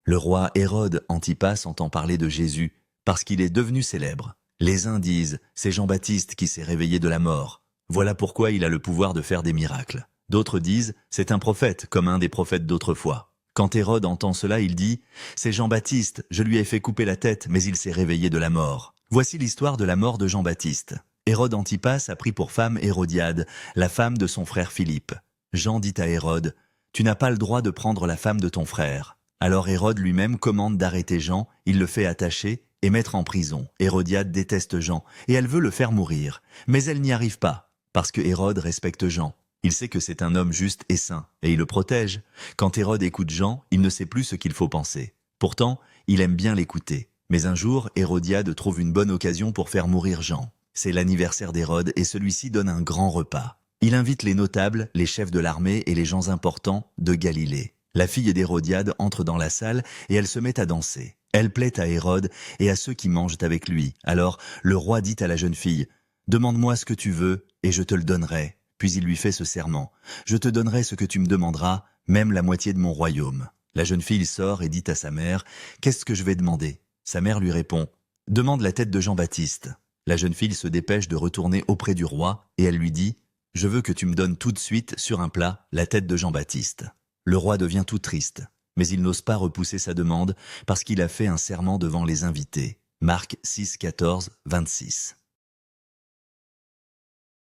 Le roi Hérode Antipas entend parler de Jésus parce qu'il est devenu célèbre. Les uns disent « c'est Jean-Baptiste qui s'est réveillé de la mort. Voilà pourquoi il a le pouvoir de faire des miracles. » D'autres disent « c'est un prophète comme un des prophètes d'autrefois. » Quand Hérode entend cela, il dit « c'est Jean-Baptiste, je lui ai fait couper la tête, mais il s'est réveillé de la mort. » Voici l'histoire de la mort de Jean-Baptiste. Hérode Antipas a pris pour femme Hérodiade, la femme de son frère Philippe. Jean dit à Hérode « tu n'as pas le droit de prendre la femme de ton frère. » Alors Hérode lui-même commande d'arrêter Jean, il le fait attacher et mettre en prison. Hérodiade déteste Jean et elle veut le faire mourir. Mais elle n'y arrive pas, parce que Hérode respecte Jean. Il sait que c'est un homme juste et saint, et il le protège. Quand Hérode écoute Jean, il ne sait plus ce qu'il faut penser. Pourtant, il aime bien l'écouter. Mais un jour, Hérodiade trouve une bonne occasion pour faire mourir Jean. C'est l'anniversaire d'Hérode et celui-ci donne un grand repas. Il invite les notables, les chefs de l'armée et les gens importants de Galilée. La fille d'Hérodiade entre dans la salle et elle se met à danser. Elle plaît à Hérode et à ceux qui mangent avec lui. Alors le roi dit à la jeune fille « Demande-moi ce que tu veux et je te le donnerai. » Puis il lui fait ce serment « Je te donnerai ce que tu me demanderas, même la moitié de mon royaume. » La jeune fille sort et dit à sa mère « Qu'est-ce que je vais demander ?» Sa mère lui répond « Demande la tête de Jean-Baptiste. » La jeune fille se dépêche de retourner auprès du roi et elle lui dit « Je veux que tu me donnes tout de suite sur un plat la tête de Jean-Baptiste. » Le roi devient tout triste, mais il n'ose pas repousser sa demande parce qu'il a fait un serment devant les invités. Marc 6, 14, 26.